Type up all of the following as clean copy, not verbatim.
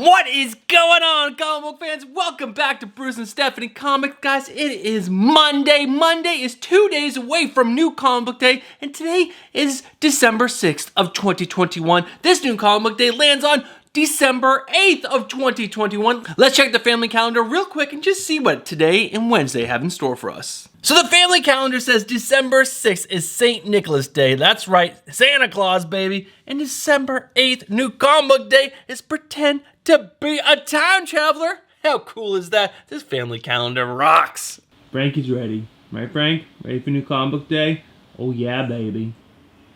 What is going on, comic book fans? Welcome back to Bruce and Stephanie Comics. Guys, it is Monday. Monday is 2 days away from New Comic Book Day, and today is December 6th of 2021. This New Comic Book Day lands on December 8th of 2021. Let's check the family calendar real quick and just see what today and Wednesday have in store for us. So the family calendar says December 6th is St. Nicholas Day. That's right, Santa Claus, baby. And December 8th, New Comic Book Day, is Pretend to Be a Time Traveler. How cool is that? This family calendar rocks. Frank is ready. Right, Frank? Ready for New Comic Book Day? Oh yeah, baby.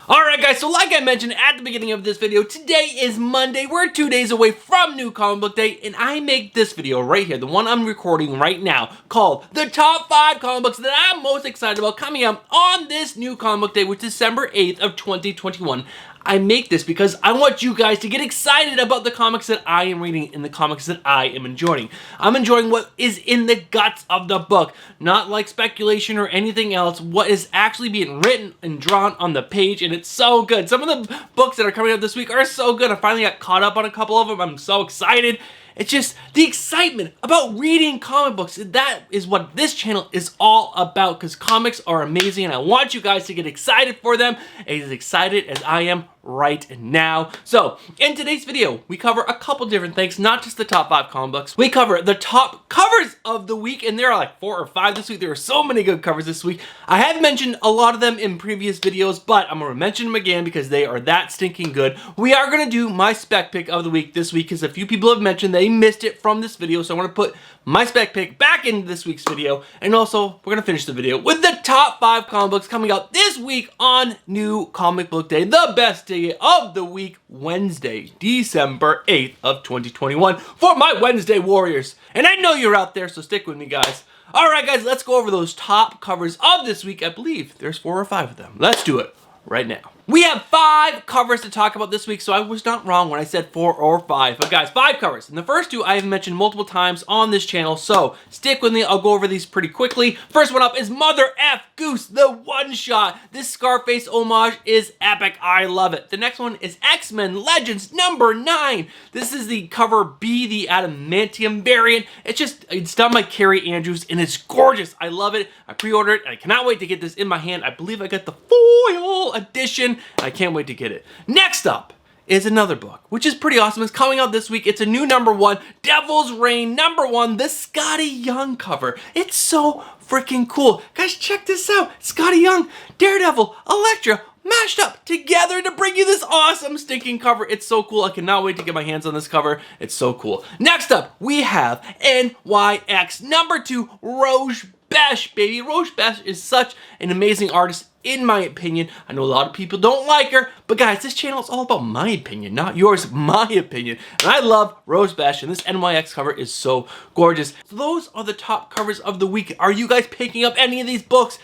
Alright guys, so like I mentioned at the beginning of this video, today is Monday. We're 2 days away from New Comic Book Day, and I make this video right here, the one I'm recording right now, called the top 5 comic books that I'm most excited about coming out on this New Comic Book Day, which is December 8th of 2021. I make this because I want you guys to get excited about the comics that I am reading and the comics that I am enjoying. I'm enjoying what is in the guts of the book, not like speculation or anything else, what is actually being written and drawn on the page, and it's so good. Some of the books that are coming out this week are so good. I finally got caught up on a couple of them. I'm so excited. It's just the excitement about reading comic books. That is what this channel is all about, because comics are amazing and I want you guys to get excited for them, as excited as I am right now. So, in today's video, we cover a couple different things, not just the top 5 comic books. We cover the top covers of the week, and there are like 4 or 5 this week. There are so many good covers this week. I have mentioned a lot of them in previous videos, but I'm gonna mention them again because they are that stinking good. We are gonna do my spec pick of the week this week, because a few people have mentioned they missed it from this video, so I want to put my spec pick back into this week's video, and also we're gonna finish the video with the top 5 comic books coming out this week on New Comic Book Day, the best day of the week, Wednesday, December 8th of 2021, for my Wednesday warriors. And I know you're out there, so stick with me, guys. Alright guys, let's go over those top covers of this week. I believe there's 4 or 5 of them. Let's do it right now. We have 5 covers to talk about this week, so I was not wrong when I said 4 or 5. But guys, 5 covers. And the first 2 I have mentioned multiple times on this channel, so stick with me. I'll go over these pretty quickly. First one up is Mother F Goose, the one-shot. This Scarface homage is epic. I love it. The next one is X-Men Legends number 9. This is the cover B, the adamantium variant. It's done by Carrie Andrews, and it's gorgeous. I love it. I pre-ordered it. I cannot wait to get this in my hand. I believe I got the foil edition. I can't wait to get it. Next up is another book, which is pretty awesome. It's coming out this week. It's a new number 1, Devil's Reign number 1, the Scotty Young cover. It's so freaking cool. Guys, check this out. Scotty Young, Daredevil, Elektra, mashed up together to bring you this awesome stinking cover. It's so cool. I cannot wait to get my hands on this cover. It's so cool. Next up, we have NYX number 2, Rose Besh, baby. Rose Besh is such an amazing artist, in my opinion. I know a lot of people don't like her, but guys, this channel is all about my opinion, not yours, my opinion. And I love Rose Besh, and this NYX cover is so gorgeous. So those are the top covers of the week. Are you guys picking up any of these books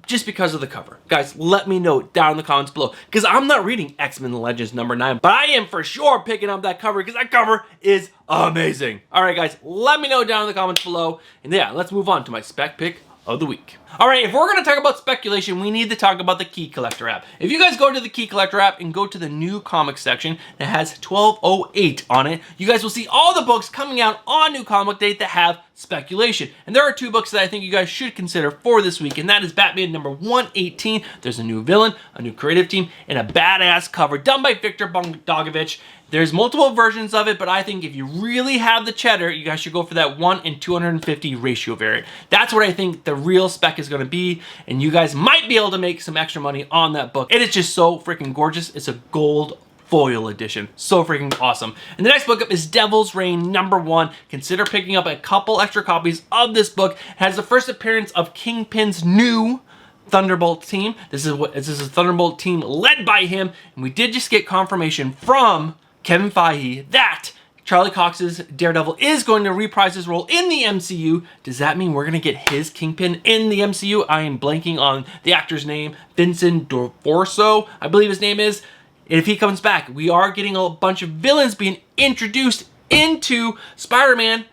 just because of the cover? Guys, let me know down in the comments below, because I'm not reading X-Men Legends number 9, but I am for sure picking up that cover, because that cover is amazing. Alright guys, let me know down in the comments below, and yeah, let's move on to my spec pick of the week. Alright, if we're going to talk about speculation, we need to talk about the Key Collector app. If you guys go to the Key Collector app and go to the new comics section that has 1208 on it, you guys will see all the books coming out on New Comic Day that have speculation. And there are 2 books that I think you guys should consider for this week, and that is Batman number 118. There's a new villain, a new creative team, and a badass cover done by Victor Bogdanovich. There's multiple versions of it, but I think if you really have the cheddar, you guys should go for that 1 in 250 ratio variant. That's what I think the real spec is going to be, and you guys might be able to make some extra money on that book. It is just so freaking gorgeous. It's a gold foil edition. So freaking awesome. And the next book up is Devil's Reign number 1. Consider picking up a couple extra copies of this book. It has the first appearance of Kingpin's new Thunderbolt team. This is a Thunderbolt team led by him, and we did just get confirmation from Kevin Feige that Charlie Cox's Daredevil is going to reprise his role in the MCU. Does that mean we're going to get his Kingpin in the MCU? I am blanking on the actor's name. Vincent D'Onofrio, I believe his name is. And if he comes back, we are getting a bunch of villains being introduced into Spider-Man.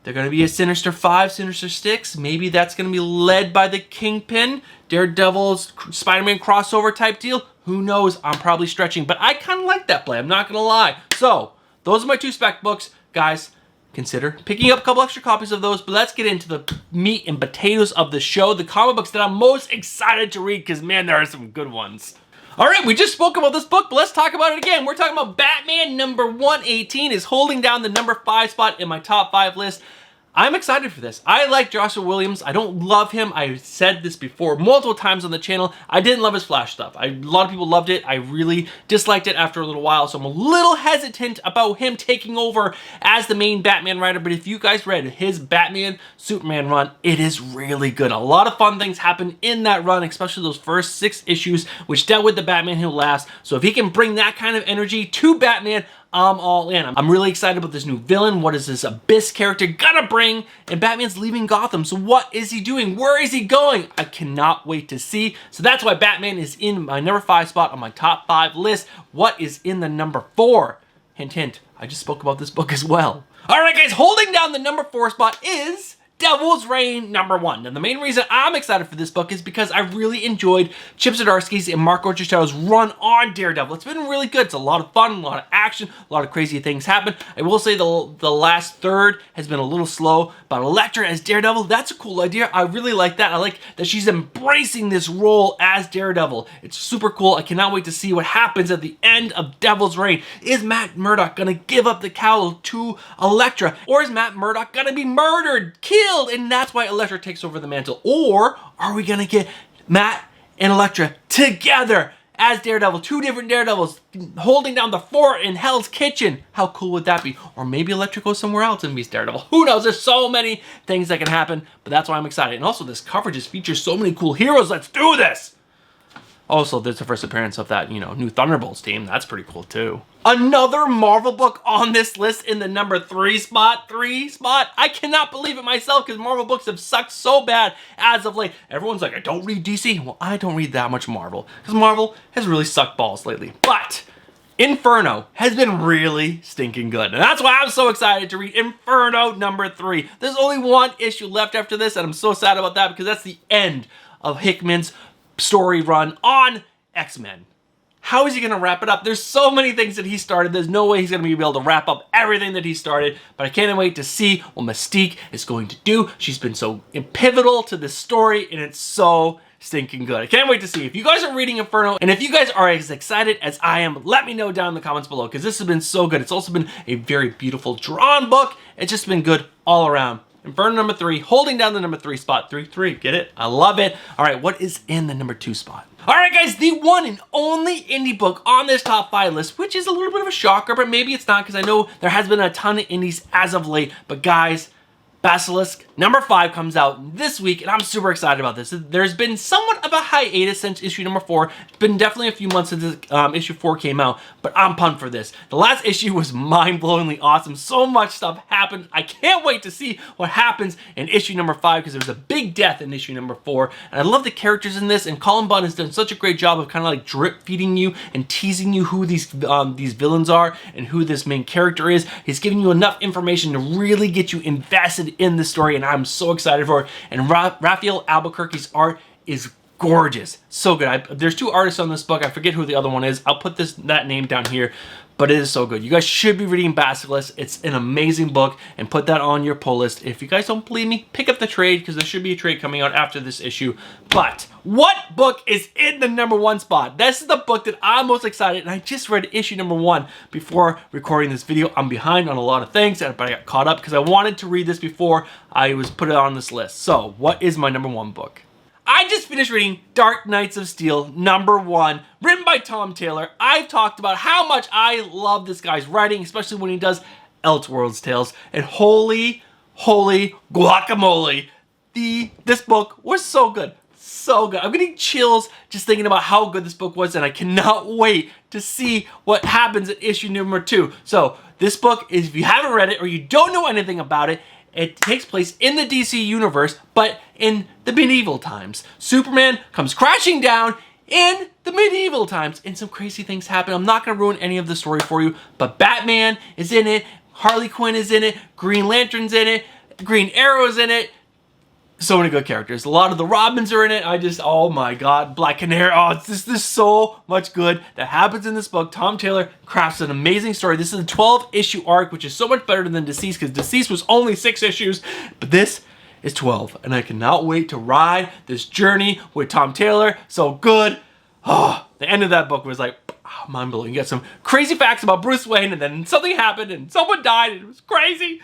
They're going to be a Sinister 5, Sinister 6. Maybe that's going to be led by the Kingpin. Daredevil's Spider-Man crossover type deal. Who knows? I'm probably stretching, but I kind of like that play. I'm not going to lie. So, those are my 2 spec books. guys, consider picking up a couple extra copies of those. But let's get into the meat and potatoes of the show, the comic books that I'm most excited to read, because man, there are some good ones. All right, we just spoke about this book, but let's talk about it again. We're talking about Batman number 118 is holding down the number 5 spot in my top 5 list. I'm excited for this. I like Joshua Williams. I don't love him. I said this before multiple times on the channel. I didn't love his Flash stuff. A lot of people loved it. I really disliked it after a little while, so I'm a little hesitant about him taking over as the main Batman writer. But if you guys read his Batman Superman run, it is really good. A lot of fun things happen in that run, especially those first 6 issues, which dealt with the Batman who laughs. So if he can bring that kind of energy to Batman, I'm all in. I'm really excited about this new villain. What is this Abyss character gonna bring? And Batman's leaving Gotham, so what is he doing? Where is he going? I cannot wait to see. So that's why Batman is in my number 5 spot on my top 5 list. What is in the number 4? Hint, hint, I just spoke about this book as well. All right, guys, holding down the number 4 spot is Devil's Reign number 1. And the main reason I'm excited for this book is because I really enjoyed Chip Zdarsky's and Mark Orchestow's run on Daredevil. It's been really good. It's a lot of fun, a lot of action, a lot of crazy things happen. I will say the last third has been a little slow, but Elektra as Daredevil, that's a cool idea. I really like that. I like that she's embracing this role as Daredevil. It's super cool. I cannot wait to see what happens at the end of Devil's Reign. Is Matt Murdock gonna give up the cowl to Elektra? Or is Matt Murdock gonna be murdered, killed, and that's why Elektra takes over the mantle? Or are we gonna get Matt and Elektra together as Daredevil, 2 different Daredevils holding down the fort in Hell's Kitchen? How cool would that be? Or maybe Elektra goes somewhere else and meets Daredevil. Who knows? There's so many things that can happen, but that's why I'm excited. And also, this cover just features so many cool heroes. Let's do this! Also, there's the first appearance of that, new Thunderbolts team. That's pretty cool, too. Another Marvel book on this list in the number 3 spot. I cannot believe it myself, because Marvel books have sucked so bad as of late. Everyone's like, I don't read DC. Well, I don't read that much Marvel, because Marvel has really sucked balls lately. But Inferno has been really stinking good, and that's why I'm so excited to read Inferno number 3. There's only 1 issue left after this, and I'm so sad about that, because that's the end of Hickman's story run on X-Men. How is he going to wrap it up? There's so many things that he started. There's no way he's going to be able to wrap up everything that he started, but I can't wait to see what Mystique is going to do. She's been so pivotal to this story, and it's so stinking good. I can't wait to see. If you guys are reading Inferno, and if you guys are as excited as I am, let me know down in the comments below, because this has been so good. It's also been a very beautiful drawn book. It's just been good all around. Inferno number 3, holding down the number 3 spot. 3-3, get it? I love it. All right, what is in the number 2 spot? All right, guys, the one and only indie book on this top 5 list, which is a little bit of a shocker, but maybe it's not, because I know there has been a ton of indies as of late. But guys, Basilisk number 5 comes out this week, and I'm super excited about this. There's been somewhat of a hiatus since issue number 4. It's been definitely a few months since issue 4 came out, but I'm pumped for this. The last issue was mind-blowingly awesome. So much stuff happened. I can't wait to see what happens in issue number 5, because there's a big death in issue number 4, and I love the characters in this, and Colin Bunn has done such a great job of kind of like drip-feeding you and teasing you who these villains are and who this main character is. He's giving you enough information to really get you invested in the story, and I'm so excited for it. And Raphael Albuquerque's art is gorgeous, so good. There's 2 artists on this book. I forget who the other one is. I'll put that name down here, but it is so good. You guys should be reading Basilisk. It's an amazing book, and put that on your pull list. If you guys don't believe me, pick up the trade, because there should be a trade coming out after this issue. But what book is in the number 1 spot? This is the book that I'm most excited, and I just read issue number 1 before recording this video. I'm behind on a lot of things, but I got caught up because I wanted to read this before I put it on this list. So what is my number 1 book? I just finished reading Dark Knights of Steel number 1, written by Tom Taylor. I've talked about how much I love this guy's writing, especially when he does Elseworlds Tales. And holy guacamole, this book was so good. So good. I'm getting chills just thinking about how good this book was, and I cannot wait to see what happens in issue number 2. So this book is, if you haven't read it or you don't know anything about it, it takes place in the DC universe, but in the medieval times. Superman comes crashing down in the medieval times, and some crazy things happen. I'm not going to ruin any of the story for you, but Batman is in it, Harley Quinn is in it, Green Lantern's in it, Green Arrow's in it, So many good characters. A lot of the Robins are in it. Oh my god. Black Canary. Oh, there's so much good that happens in this book. Tom Taylor crafts an amazing story. This is a 12-issue arc, which is so much better than Deceased, because Deceased was only 6 issues. But this is 12. And I cannot wait to ride this journey with Tom Taylor. So good. Oh, the end of that book was like, mind-blowing. You get some crazy facts about Bruce Wayne, and then something happened, and someone died, and it was crazy.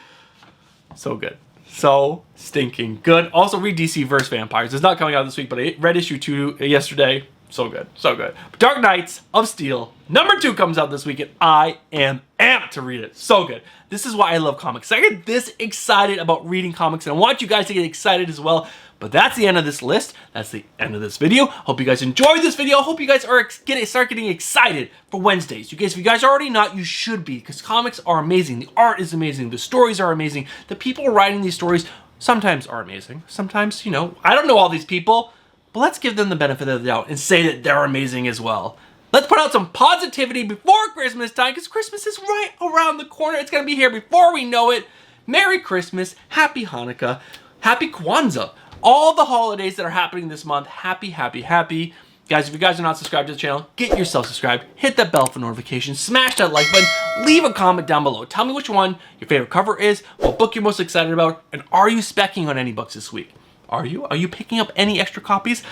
So good. So stinking good. Also read DC vs. Vampires. It's not coming out this week, but I read issue 2 yesterday. So good. So good. Dark Knights of Steel #2 comes out this week, and I am amped to read it. So good. This is why I love comics. I get this excited about reading comics, and I want you guys to get excited as well. But that's the end of this list. That's the end of this video. Hope you guys enjoyed this video. Hope you guys start getting excited for Wednesdays. You guys, if you guys are already not, you should be, because comics are amazing. The art is amazing. The stories are amazing. The people writing these stories sometimes are amazing. Sometimes, you know, I don't know all these people, but let's give them the benefit of the doubt and say that they're amazing as well. Let's put out some positivity before Christmas time, because Christmas is right around the corner. It's going to be here before we know it. Merry Christmas. Happy Hanukkah. Happy Kwanzaa. All the holidays that are happening this month. Happy, happy, happy. Guys, if you guys are not subscribed to the channel, get yourself subscribed. Hit that bell for notifications. Smash that like button. Leave a comment down below. Tell me which one your favorite cover is, what book you're most excited about, and are you specking on any books this week? Are you? Are you picking up any extra copies?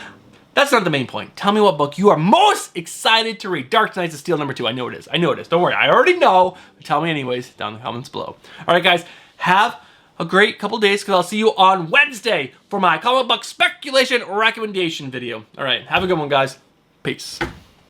That's not the main point. Tell me what book you are most excited to read. Dark Knights of Steel #2. I know it is. I know it is. Don't worry. I already know. But tell me anyways down in the comments below. All right, guys. Have a great couple days, because I'll see you on Wednesday for my comic book speculation recommendation video. All right. Have a good one, guys. Peace.